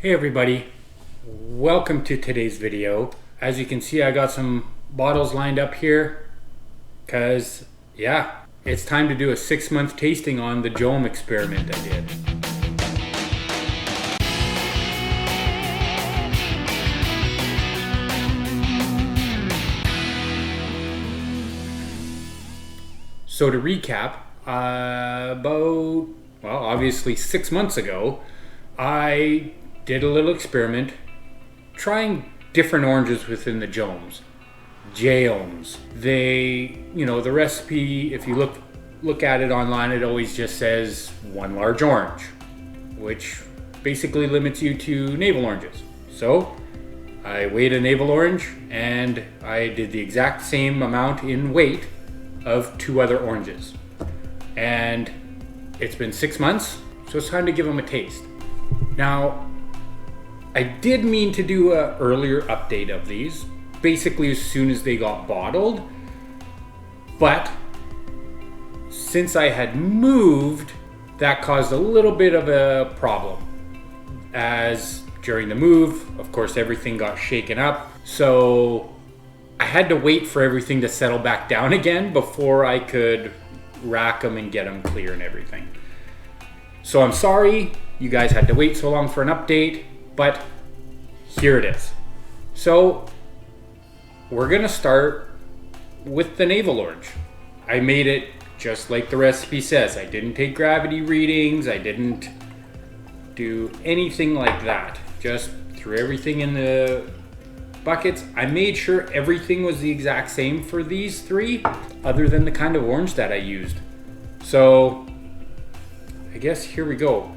Hey everybody, welcome to today's video. As you can see, I got some bottles lined up here because it's time to do a 6-month tasting on the JAOM experiment I did. So to recap, obviously 6 months ago, I did a little experiment trying different oranges within the JAOMs. The recipe, if you look at it online, it always just says one large orange, which basically limits you to navel oranges. So I weighed a navel orange and I did the exact same amount in weight of 2 other oranges. And it's been 6 months, so it's time to give them a taste. Now, I did mean to do an earlier update of these, basically as soon as they got bottled, but since I had moved, that caused a little bit of a problem. As during the move, of course, everything got shaken up, so I had to wait for everything to settle back down again before I could rack them and get them clear and everything. So I'm sorry you guys had to wait so long for an update, but here it is. So we're gonna start with the navel orange. I made it just like the recipe says. I didn't take gravity readings. I didn't do anything like that. Just threw everything in the buckets. I made sure everything was the exact same for these 3, other than the kind of orange that I used. So I guess here we go.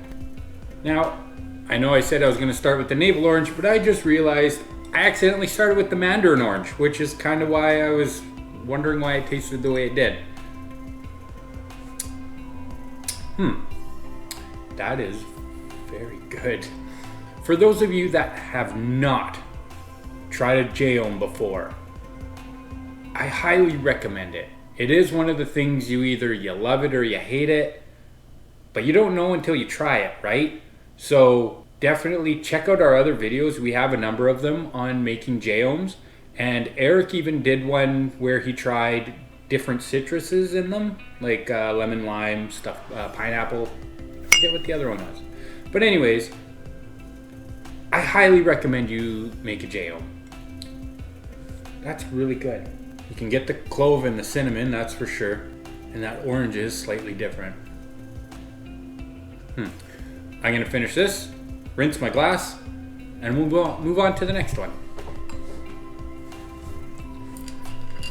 Now, I know I said I was going to start with the navel orange, but I just realized I accidentally started with the mandarin orange, which is kind of why I was wondering why it tasted the way it did. That is very good. For those of you that have not tried a JAOM before, I highly recommend it. It is one of the things you love it or you hate it, but you don't know until you try it, right? So definitely check out our other videos. We have a number of them on making JAOMs, and Eric even did one where he tried different citruses in them, like lemon, lime, stuff, pineapple. I forget what the other one was. But anyways, I highly recommend you make a JAOM. That's really good. You can get the clove and the cinnamon, that's for sure. And that orange is slightly different. I'm gonna finish this, rinse my glass, and move on to the next one.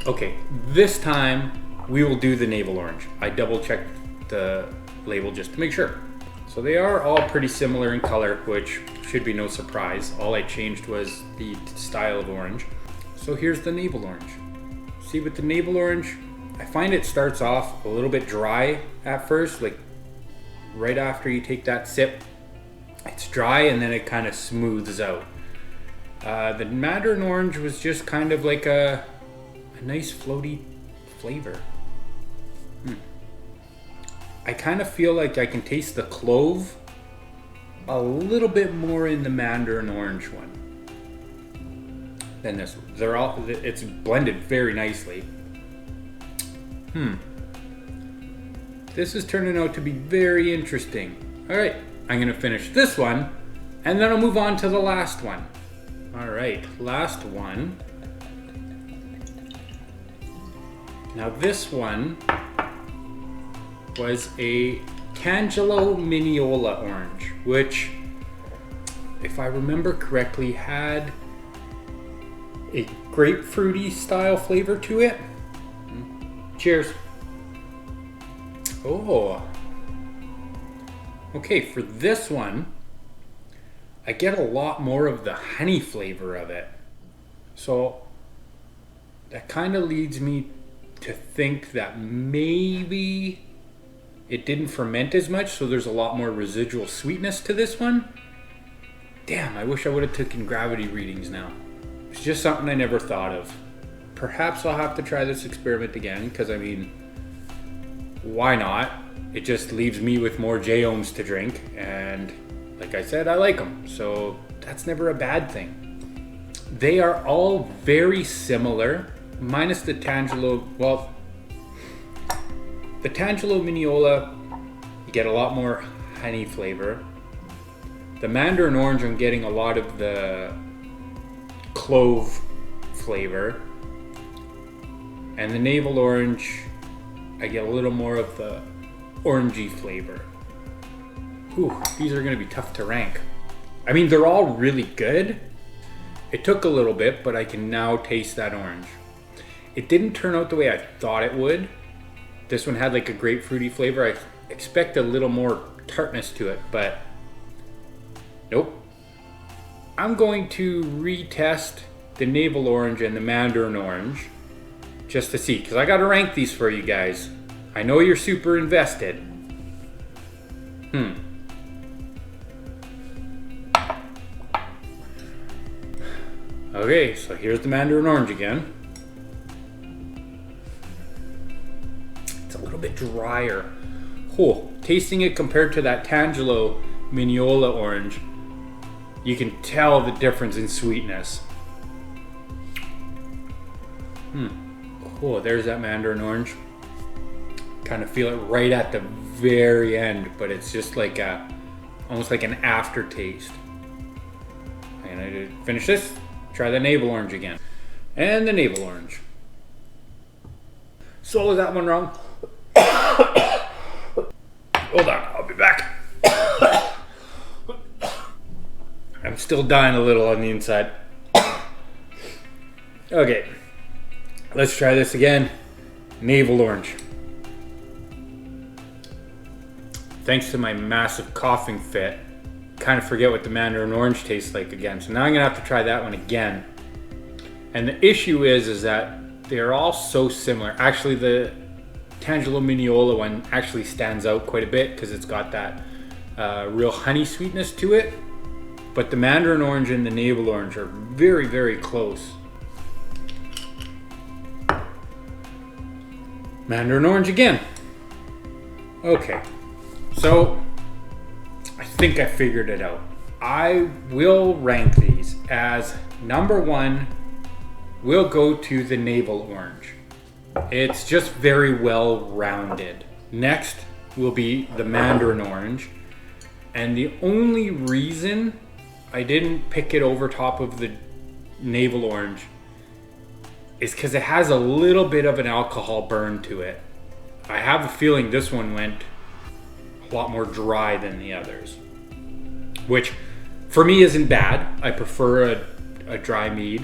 Okay, this time we will do the navel orange. I double checked the label just to make sure. So they are all pretty similar in color, which should be no surprise. All I changed was the style of orange. So here's the navel orange. See, with the navel orange, I find it starts off a little bit dry at first, like right after you take that sip, it's dry and then it kind of smooths out. The mandarin orange was just kind of like a nice floaty flavor. I kind of feel like I can taste the clove a little bit more in the mandarin orange one than this one. It's blended very nicely. This is turning out to be very interesting. All right, I'm gonna finish this one and then I'll move on to the last one. All right, last one. Now this one was a tangelo mineola orange, which, if I remember correctly, had a grapefruity style flavor to it. Cheers. Oh, okay, for this one, I get a lot more of the honey flavor of it. So that kind of leads me to think that maybe it didn't ferment as much, so there's a lot more residual sweetness to this one. Damn, I wish I would have taken gravity readings now. It's just something I never thought of. Perhaps I'll have to try this experiment again, because I mean, why not? It just leaves me with more JAOMs to drink, and like I said, I like them. So that's never a bad thing. They are all very similar, minus the tangelo. Well, the tangelo Mineola, you get a lot more honey flavor. The mandarin orange, I'm getting a lot of the clove flavor. And the navel orange, I get a little more of the orangey flavor. Whew, these are gonna be tough to rank. I mean, they're all really good. It took a little bit, but I can now taste that orange. It didn't turn out the way I thought it would. This one had like a grapefruity flavor. I expect a little more tartness to it, but nope. I'm going to retest the navel orange and the mandarin orange just to see, because I got to rank these for you guys. I know you're super invested. Okay, so here's the mandarin orange again. It's a little bit drier. Oh, tasting it compared to that tangelo Mineola orange, you can tell the difference in sweetness. Oh, there's that mandarin orange. Kind of feel it right at the very end, but it's just like almost like an aftertaste. I'm gonna finish this. Try the navel orange again. And the navel orange. Swallow that one wrong. Hold on, I'll be back. I'm still dying a little on the inside. Okay, let's try this again. Navel orange. Thanks to my massive coughing fit, kind of forget what the mandarin orange tastes like again. So now I'm gonna have to try that one again. And the issue is that they're all so similar. Actually, the tangelo Mineola one actually stands out quite a bit because it's got that real honey sweetness to it. But the mandarin orange and the navel orange are very, very close. Mandarin orange again. Okay, so I think I figured it out. I will rank these as number one. We'll go to the navel orange. It's just very well rounded. Next will be the mandarin orange. And the only reason I didn't pick it over top of the navel orange is because it has a little bit of an alcohol burn to it. I have a feeling this one went a lot more dry than the others, which for me isn't bad. I prefer a dry mead,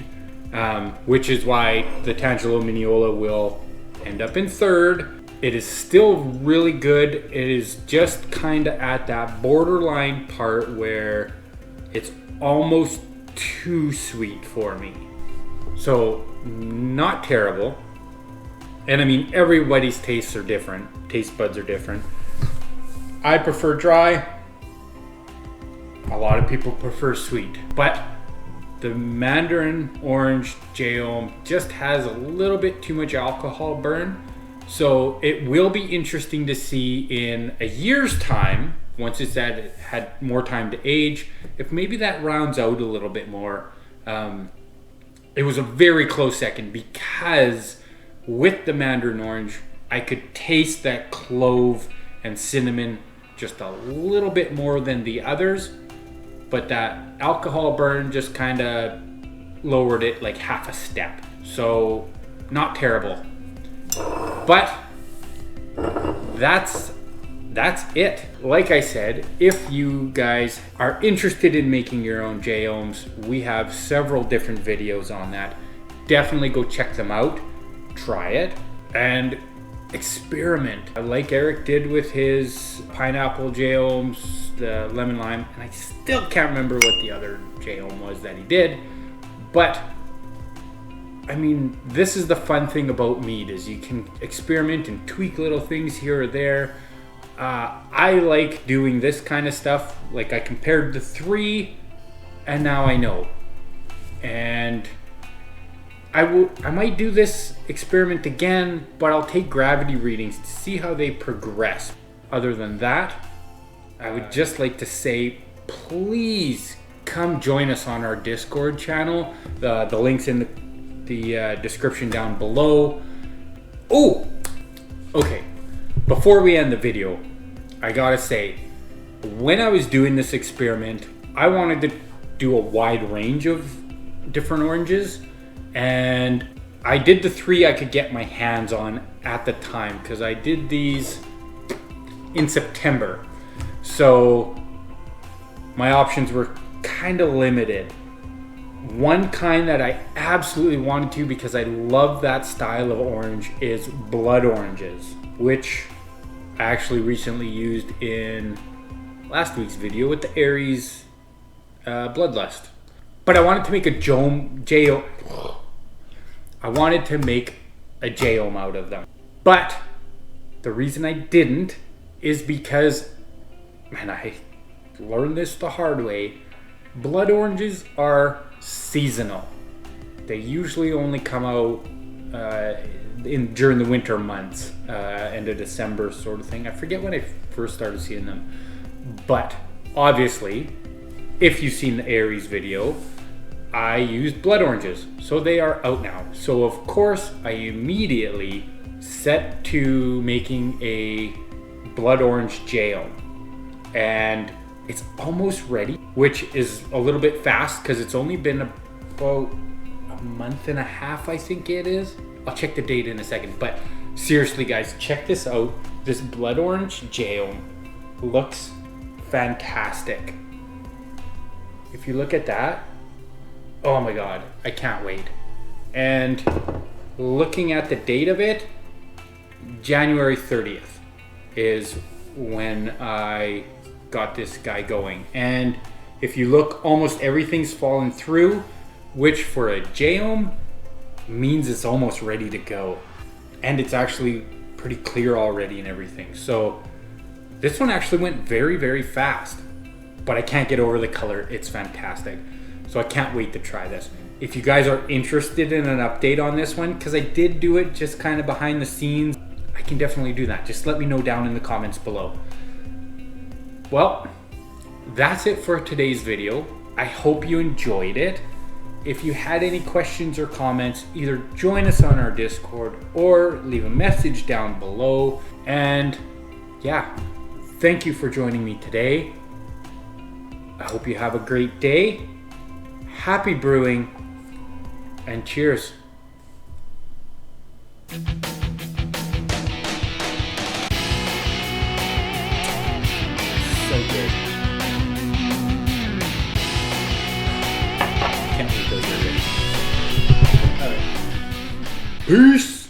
which is why the tangelo Mineola will end up in third. It is still really good. It is just kind of at that borderline part where it's almost too sweet for me. So not terrible. And I mean, everybody's tastes are different. Taste buds are different. I prefer dry. A lot of people prefer sweet. But the mandarin orange JAOM just has a little bit too much alcohol burn. So it will be interesting to see in a year's time, once it's had more time to age, if maybe that rounds out a little bit more. It was a very close second because with the mandarin orange, I could taste that clove and cinnamon just a little bit more than the others, but that alcohol burn just kind of lowered it like half a step. So not terrible, but that's it. Like I said, if you guys are interested in making your own JAOMs, we have several different videos on that. Definitely go check them out, try it, and experiment. Like Eric did with his pineapple JAOMs, the lemon lime, and I still can't remember what the other JAOM was that he did, but I mean, this is the fun thing about mead, is you can experiment and tweak little things here or there. I like doing this kind of stuff. Like I compared the three and now I know. And I might do this experiment again, but I'll take gravity readings to see how they progress. Other than that, I would just like to say please come join us on our Discord channel. The link's in the description down below. Oh, okay. Before we end the video, I gotta say, when I was doing this experiment, I wanted to do a wide range of different oranges, and I did the 3 I could get my hands on at the time, because I did these in September. So my options were kind of limited. One kind that I absolutely wanted to, because I love that style of orange, is blood oranges, which I actually recently used in last week's video with the Aries Bloodlust. But I wanted to make a JAOM. I wanted to make a JAOM out of them. But the reason I didn't is because, man, I learned this the hard way. Blood oranges are seasonal. They usually only come out during the winter months, end of December sort of thing. I forget when I first started seeing them. But obviously, if you've seen the Aries video, I used blood oranges, so they are out now. So of course, I immediately set to making a blood orange JAOM, and it's almost ready, which is a little bit fast because it's only been about a month and a half, I think it is. I'll check the date in a second, but seriously guys, check this out. This blood orange JAOM looks fantastic. If you look at that, oh my god, I can't wait. And looking at the date of it, January 30th is when I got this guy going. And if you look, almost everything's fallen through, which for a JAOM means it's almost ready to go. And it's actually pretty clear already and everything. So this one actually went very, very fast, but I can't get over the color. It's fantastic. So I can't wait to try this. If you guys are interested in an update on this one, because I did do it just kind of behind the scenes, I can definitely do that. Just let me know down in the comments below. Well, that's it for today's video. I hope you enjoyed it. If you had any questions or comments, either join us on our Discord or leave a message down below. And yeah, thank you for joining me today. I hope you have a great day. Happy brewing, and cheers. So good. Can't wait till you're ready. All right. Peace.